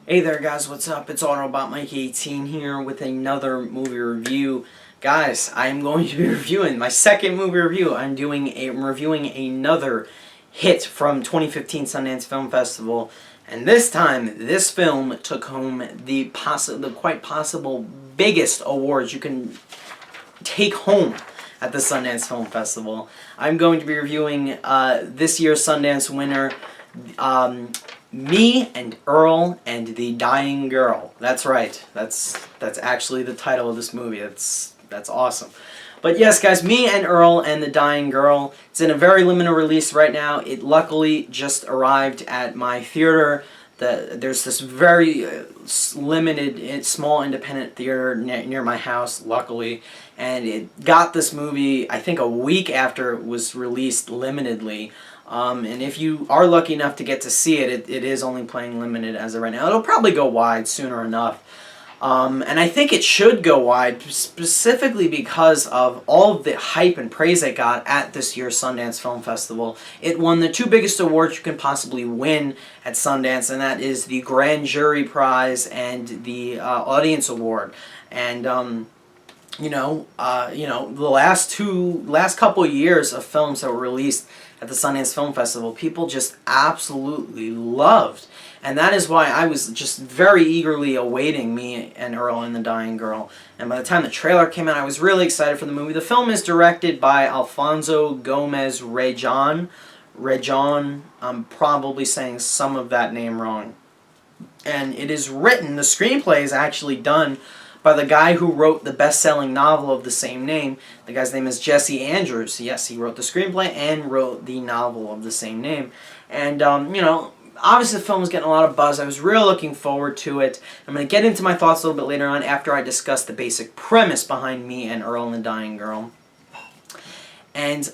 Hey there guys, what's up? It's Autobot Mike 18 here with another movie review. Guys, I am going to be reviewing my second movie review. I'm reviewing another hit from 2015 Sundance Film Festival, and this time this film took home the quite possible biggest awards you can take home at the Sundance Film Festival. I'm going to be reviewing this year's Sundance winner, Me and Earl and the Dying Girl. That's right. That's actually the title of this movie. That's awesome. But yes, guys, Me and Earl and the Dying Girl. It's in a very limited release right now. It luckily just arrived at my theater. There's this very limited, small independent theater near my house, luckily, and it got this movie, I think, a week after it was released limitedly. And if you are lucky enough to get to see it, it is only playing limited as of right now. It'll probably go wide sooner enough. And I think it should go wide specifically because of all of the hype and praise it got at this year's Sundance Film Festival. It won the two biggest awards you can possibly win at Sundance, and that is the Grand Jury Prize and the Audience Award. And the last couple of years of films that were released at the Sundance Film Festival, people just absolutely loved. And that is why I was just very eagerly awaiting Me and Earl and the Dying Girl. And by the time the trailer came out, I was really excited for the movie. The film is directed by Alfonso Gomez Rejon. I'm probably saying some of that name wrong. And it is written, the screenplay is actually done by the guy who wrote the best-selling novel of the same name. The guy's name is Jesse Andrews. Yes, he wrote the screenplay and wrote the novel of the same name. And, obviously the film was getting a lot of buzz. I was really looking forward to it. I'm going to get into my thoughts a little bit later on after I discuss the basic premise behind Me and Earl and the Dying Girl. And,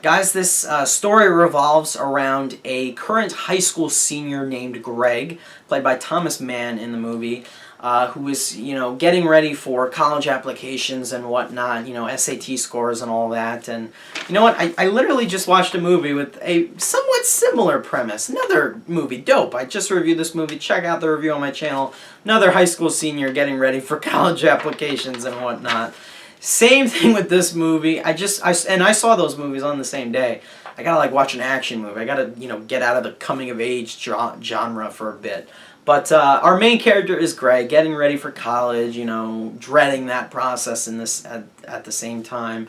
guys, this story revolves around a current high school senior named Greg, played by Thomas Mann in the movie, who is, getting ready for college applications and whatnot, SAT scores and all that. And you know what? I literally just watched a movie with a somewhat similar premise. Another movie, dope. I just reviewed this movie. Check out the review on my channel. Another high school senior getting ready for college applications and whatnot. Same thing with this movie. I saw those movies on the same day. I gotta watch an action movie. I gotta get out of the coming of age genre for a bit. But our main character is Greg, getting ready for college, dreading that process at the same time.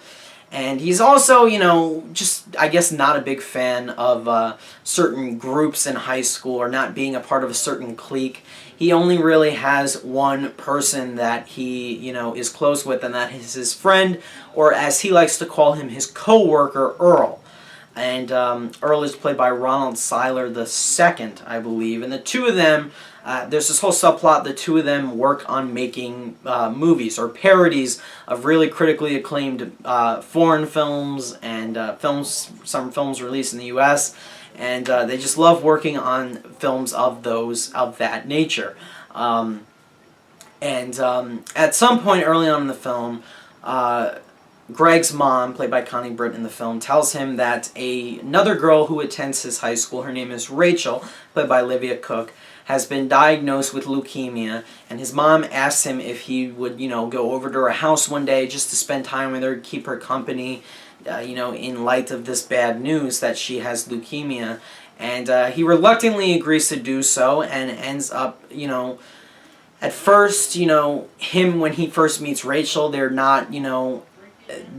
And he's also, just, I guess, not a big fan of certain groups in high school or not being a part of a certain clique. He only really has one person that he, is close with, and that is his friend, or as he likes to call him, his co-worker, Earl. And Earl is played by Ronald Seiler II, I believe. And the two of them, there's this whole subplot, the two of them work on making movies or parodies of really critically acclaimed foreign films and some films released in the U.S., and they just love working on films of that nature. At some point early on in the film, Greg's mom, played by Connie Britton in the film, tells him that another girl who attends his high school, her name is Rachel, played by Olivia Cooke, has been diagnosed with leukemia, and his mom asks him if he would, go over to her house one day just to spend time with her, keep her company, in light of this bad news that she has leukemia. And he reluctantly agrees to do so, and ends up, at first, him, when he first meets Rachel, they're not,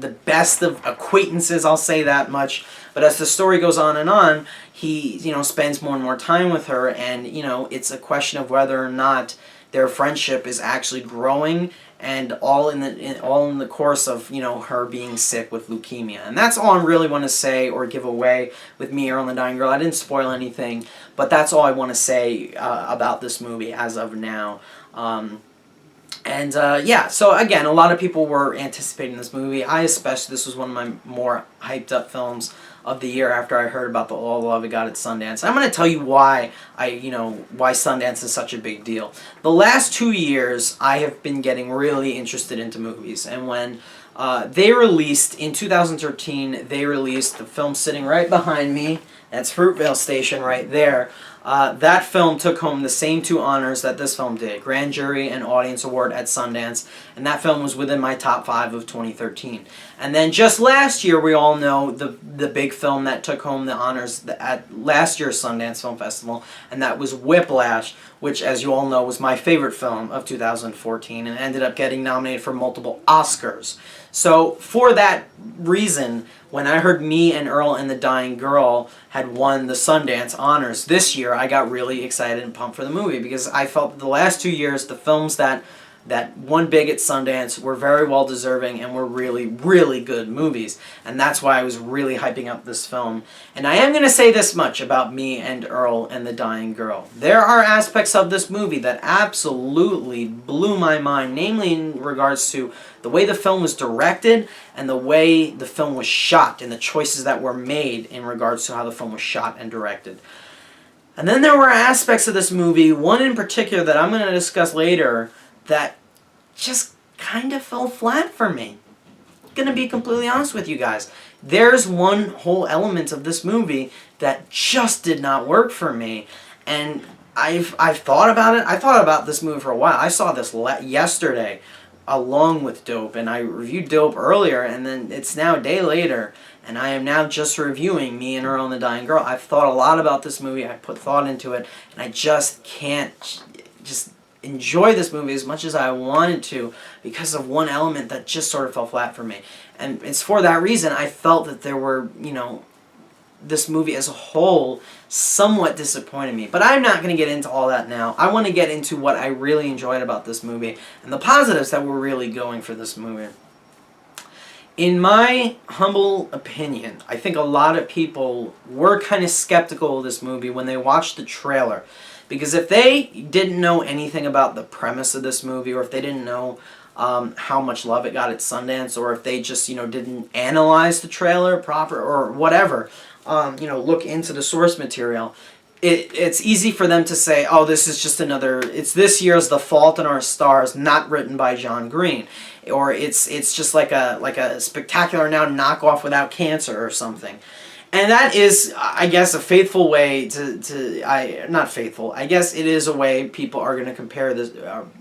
the best of acquaintances, I'll say that much. But as the story goes on, he, spends more and more time with her, and, it's a question of whether or not their friendship is actually growing, and all in the course of, her being sick with leukemia. And that's all I really want to say or give away with Me, Earl and the Dying Girl. I didn't spoil anything, but that's all I want to say about this movie as of now. So again, a lot of people were anticipating this movie. This was one of my more hyped up films of the year after I heard about all the love it got at Sundance. I'm going to tell you why why Sundance is such a big deal. The last 2 years, I have been getting really interested into movies, and when they released, in 2013, they released the film sitting right behind me, that's Fruitvale Station right there, That film took home the same 2 honors that this film did, Grand Jury and Audience Award at Sundance, and that film was within my top 5 of 2013. And then just last year, we all know the big film that took home the honors at last year's Sundance Film Festival, and that was Whiplash, which, as you all know, was my favorite film of 2014 and ended up getting nominated for multiple Oscars. So for that reason, when I heard Me and Earl and the Dying Girl had won the Sundance honors this year, I got really excited and pumped for the movie, because I felt that the last 2 years, the films that won big at Sundance were very well deserving and were really, really good movies. And that's why I was really hyping up this film. And I am going to say this much about Me and Earl and the Dying Girl. There are aspects of this movie that absolutely blew my mind, namely in regards to the way the film was directed and the way the film was shot and the choices that were made in regards to how the film was shot and directed. And then there were aspects of this movie, one in particular that I'm going to discuss later, that just kind of fell flat for me. I'm gonna be completely honest with you guys. There's one whole element of this movie that just did not work for me, and I've thought about it. I thought about this movie for a while. I saw this yesterday along with Dope, and I reviewed Dope earlier, and then it's now a day later, and I am now just reviewing Me and Earl and the Dying Girl. I've thought a lot about this movie. I put thought into it, and I just can't enjoy this movie as much as I wanted to because of one element that just sort of fell flat for me. And it's for that reason I felt that there were, this movie as a whole somewhat disappointed me. But I'm not going to get into all that now. I want to get into what I really enjoyed about this movie and the positives that were really going for this movie. In my humble opinion, I think a lot of people were kind of skeptical of this movie when they watched the trailer. Because if they didn't know anything about the premise of this movie, or if they didn't know how much love it got at Sundance, or if they just didn't analyze the trailer proper, or whatever, look into the source material, it's easy for them to say, oh, this is just it's this year's The Fault in Our Stars, not written by John Green, or it's just like a Spectacular Now knockoff without cancer or something. And that is, I guess, a faithful way not faithful, I guess it is a way people are going to compare this,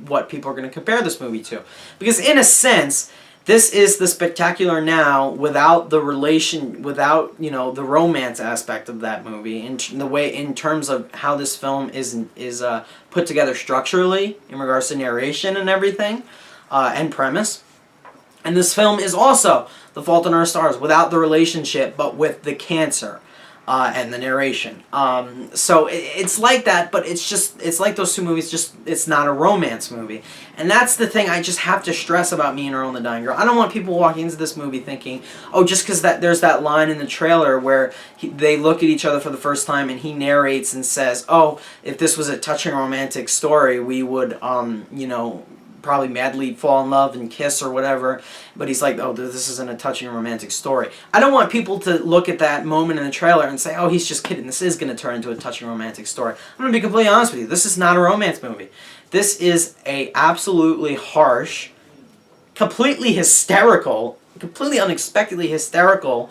what people are going to compare this movie to. Because in a sense, this is the Spectacular Now without the the romance aspect of that movie, in terms of how this film is put together structurally, in regards to narration and everything, and premise. And this film is also The Fault in Our Stars without the relationship, but with the cancer and the narration. So it's like that, but it's like those two movies, just it's not a romance movie. And that's the thing I just have to stress about Me and Earl and the Dying Girl. I don't want people walking into this movie thinking, oh, just because there's that line in the trailer where they look at each other for the first time and he narrates and says, oh, if this was a touching romantic story, we would, probably madly fall in love and kiss or whatever, but he's like, oh, this isn't a touching romantic story. I don't want people to look at that moment in the trailer and say, oh, he's just kidding, this is going to turn into a touching romantic story. I'm going to be completely honest with you, this is not a romance movie. This is a absolutely harsh, completely hysterical, completely unexpectedly hysterical,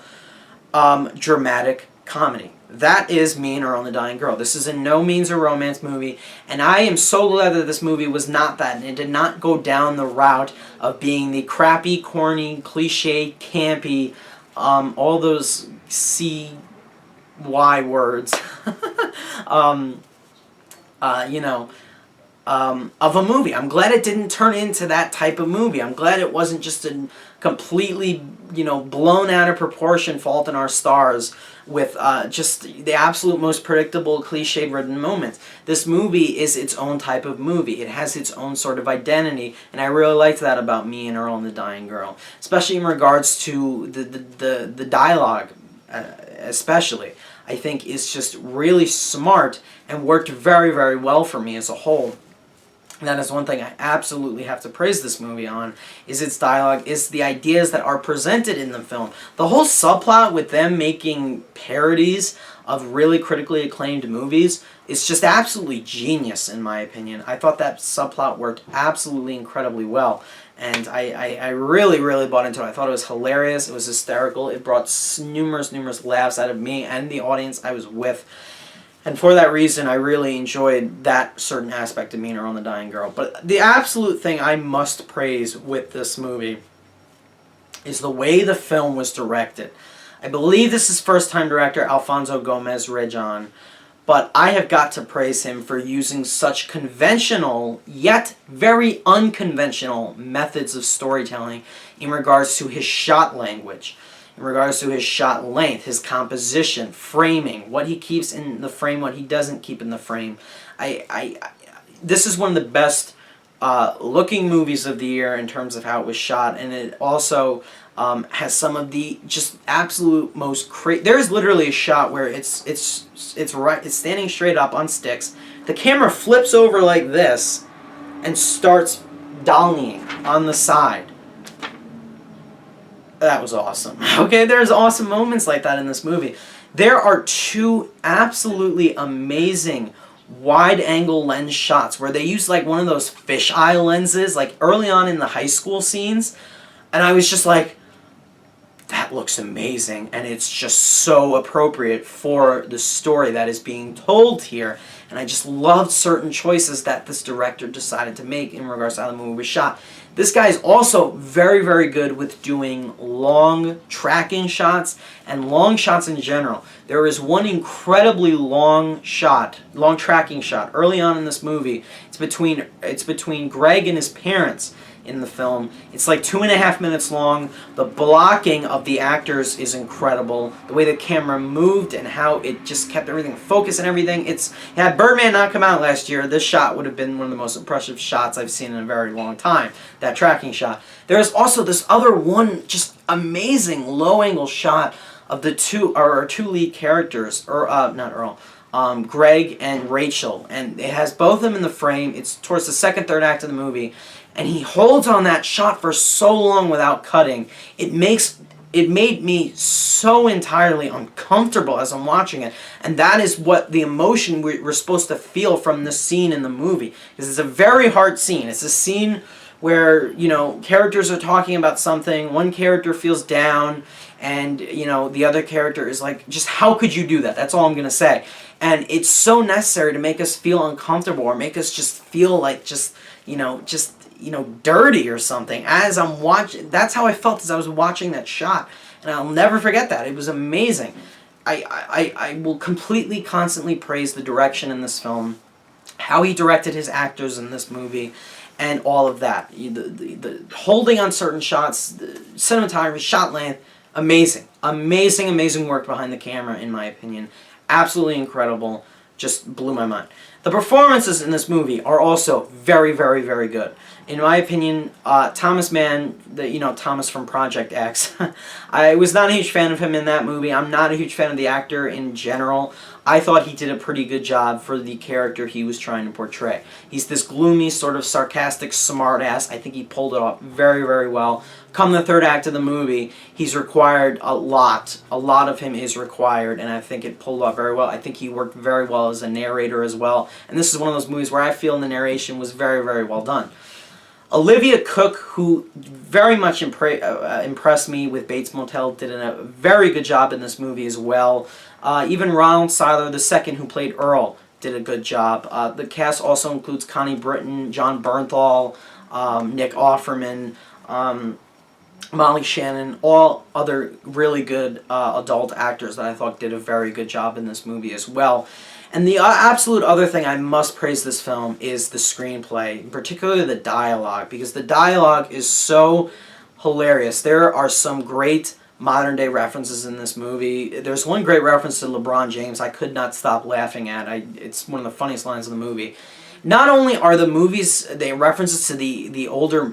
dramatic comedy. That is Me and Earl and the Dying Girl. This is in no means a romance movie, and I am so glad that this movie was not that, and it did not go down the route of being the crappy, corny, cliche, campy, all those CY words, of a movie. I'm glad it didn't turn into that type of movie. I'm glad it wasn't just a completely, blown out of proportion Fault in Our Stars with just the absolute most predictable, cliche-ridden moments. This movie is its own type of movie. It has its own sort of identity, and I really liked that about Me and Earl and the Dying Girl, especially in regards to the dialogue, especially. I think is just really smart and worked very, very well for me as a whole. That is one thing I absolutely have to praise this movie on, is its dialogue, is the ideas that are presented in the film. The whole subplot with them making parodies of really critically acclaimed movies is just absolutely genius, in my opinion. I thought that subplot worked absolutely incredibly well, and I really, really bought into it. I thought it was hilarious, it was hysterical, it brought numerous laughs out of me and the audience I was with. And for that reason, I really enjoyed that certain aspect of Miner on the Dying Girl. But the absolute thing I must praise with this movie is the way the film was directed. I believe this is first-time director Alfonso Gomez Rejon, but I have got to praise him for using such conventional, yet very unconventional methods of storytelling in regards to his shot language, in regards to his shot length, his composition, framing, what he keeps in the frame, what he doesn't keep in the frame. This is one of the best looking movies of the year in terms of how it was shot, and it also has some of the just absolute most crazy. There's literally a shot where it's standing straight up on sticks. The camera flips over like this and starts dollying on the side. That was awesome. Okay, there's awesome moments like that in this movie. There are two absolutely amazing wide-angle lens shots where they use like one of those fisheye lenses, like early on in the high school scenes, and I was just like, that looks amazing, and it's just so appropriate for the story that is being told here. And I just loved certain choices that this director decided to make in regards to how the movie was shot. This guy is also very, very good with doing long tracking shots and long shots in general. There is one incredibly long tracking shot early on in this movie. It's between Greg and his parents in the film. It's like 2.5 minutes long. The blocking of the actors is incredible. The way the camera moved and how it just kept everything focused and everything. Had Birdman not come out last year, this shot would have been one of the most impressive shots I've seen in a very long time. That tracking shot. There's also this other one just amazing low angle shot of the two lead characters, Greg and Rachel, and it has both of them in the frame. It's towards the second, third act of the movie, and he holds on that shot for so long without cutting. It made me so entirely uncomfortable as I'm watching it, and that is what the emotion we're supposed to feel from this scene in the movie. Because it's a very hard scene. It's a scene where, characters are talking about something, one character feels down, and, the other character is like, just how could you do that? That's all I'm going to say. And it's so necessary to make us feel uncomfortable or make us just feel like dirty or something. As I'm watching, that's how I felt as I was watching that shot. And I'll never forget that. It was amazing. I will completely, constantly praise the direction in this film, how he directed his actors in this movie, and all of that. The holding on certain shots, the cinematography, shot length, amazing. Amazing work behind the camera, in my opinion. Absolutely incredible. Just blew my mind. The performances in this movie are also very, very, very good. In my opinion, Thomas Mann, Thomas from Project X, I was not a huge fan of him in that movie. I'm not a huge fan of the actor in general. I thought he did a pretty good job for the character he was trying to portray. He's this gloomy, sort of sarcastic smartass. I think he pulled it off very, very well. Come the third act of the movie, he's required a lot. A lot of him is required, and I think it pulled off very well. I think he worked very well as a narrator as well. And this is one of those movies where I feel the narration was very, very well done. Olivia Cooke, who very much impressed me with Bates Motel, did a very good job in this movie as well. Even Ronald Seiler II, who played Earl, did a good job. The cast also includes Connie Britton, John Bernthal, Nick Offerman, Molly Shannon, all other really good adult actors that I thought did a very good job in this movie as well. And the absolute other thing I must praise this film is the screenplay, particularly the dialogue, because the dialogue is so hilarious. There are some great modern-day references in this movie. There's one great reference to LeBron James I could not stop laughing at. It's one of the funniest lines in the movie. Not only are the movies, the references to the older,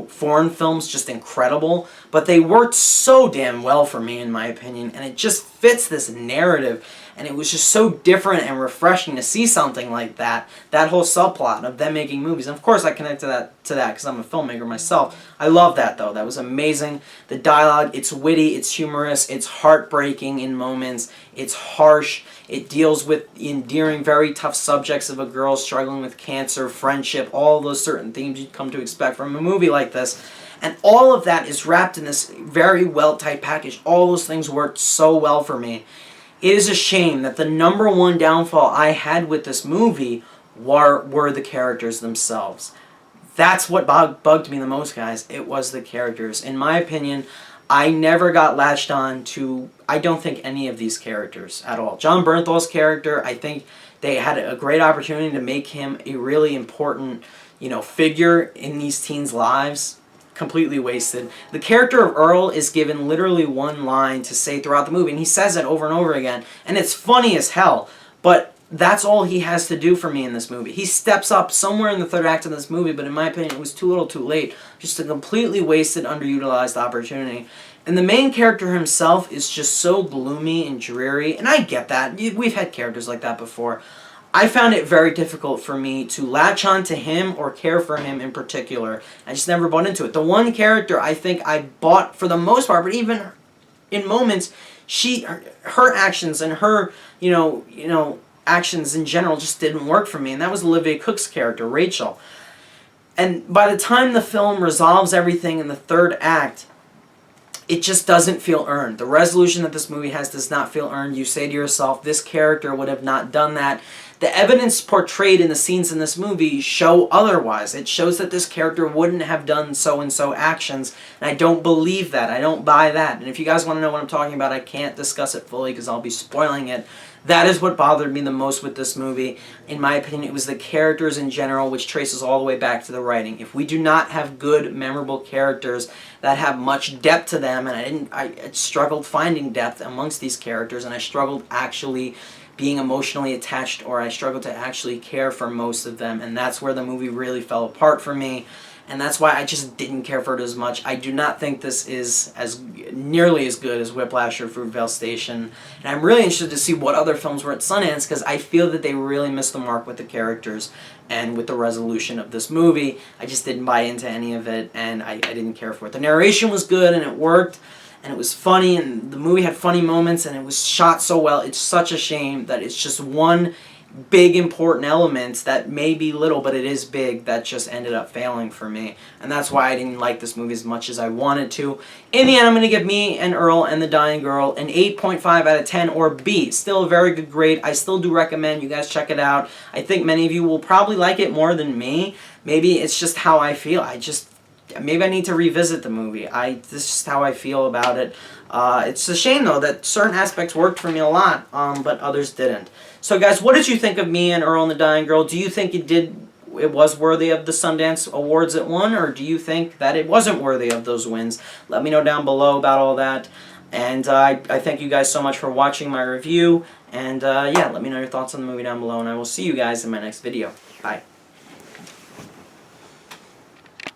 foreign films just incredible, but they worked so damn well for me, in my opinion, and it just fits this narrative. And it was just so different and refreshing to see something like that. That whole subplot of them making movies. And of course I connect to that because I'm a filmmaker myself. I love that though. That was amazing. The dialogue, it's witty, it's humorous, it's heartbreaking in moments, it's harsh. It deals with endearing, very tough subjects of a girl struggling with cancer, friendship, all those certain themes you'd come to expect from a movie like this. And all of that is wrapped in this very well-tight package. All those things worked so well for me. It is a shame that the number one downfall I had with this movie were the characters themselves. That's what bugged me the most, guys. It was the characters. In my opinion, I never got latched on to, I don't think, any of these characters at all. Jon Bernthal's character, I think they had a great opportunity to make him a really important, figure in these teens' lives. Completely wasted. The character of Earl is given literally one line to say throughout the movie, and he says it over and over again, and it's funny as hell, but that's all he has to do for me in this movie. He steps up somewhere in the third act of this movie, but in my opinion, it was too little too late. Just a completely wasted, underutilized opportunity. And the main character himself is just so gloomy and dreary, and I get that. We've had characters like that before. I found it very difficult for me to latch on to him or care for him in particular. I just never bought into it. The one character I think I bought for the most part, but even in moments, her actions and her, actions in general just didn't work for me, and that was Olivia Cooke's character, Rachel. And by the time the film resolves everything in the third act, it just doesn't feel earned. The resolution that this movie has does not feel earned. You say to yourself, this character would have not done that. The evidence portrayed in the scenes in this movie show otherwise. It shows that this character wouldn't have done so-and-so actions, and I don't believe that. I don't buy that. And if you guys want to know what I'm talking about, I can't discuss it fully because I'll be spoiling it. That is what bothered me the most with this movie. In my opinion, it was the characters in general, which traces all the way back to the writing. If we do not have good, memorable characters that have much depth to them, and I struggled finding depth amongst these characters, and I struggled actually being emotionally attached, or I struggled to actually care for most of them, and that's where the movie really fell apart for me. And that's why I just didn't care for it as much. I do not think this is nearly as good as Whiplash or Fruitvale Station. And I'm really interested to see what other films were at Sundance, because I feel that they really missed the mark with the characters and with the resolution of this movie. I just didn't buy into any of it, and I didn't care for it. The narration was good, and it worked, and it was funny, and the movie had funny moments, and it was shot so well. It's such a shame that it's just one big important element that may be little, but it is big, that just ended up failing for me. And that's why I didn't like this movie as much as I wanted to. In the end, I'm going to give Me and Earl and the Dying Girl an 8.5 out of 10, or B. Still a very good grade. I still do recommend you guys check it out. I think many of you will probably like it more than me. Maybe it's just how I feel. Maybe I need to revisit the movie. This is just how I feel about it. It's a shame, though, that certain aspects worked for me a lot, but others didn't. So, guys, what did you think of Me and Earl and the Dying Girl? Do you think it was worthy of the Sundance Awards it won, or do you think that it wasn't worthy of those wins? Let me know down below about all that. And I thank you guys so much for watching my review. And, yeah, let me know your thoughts on the movie down below, and I will see you guys in my next video. Bye.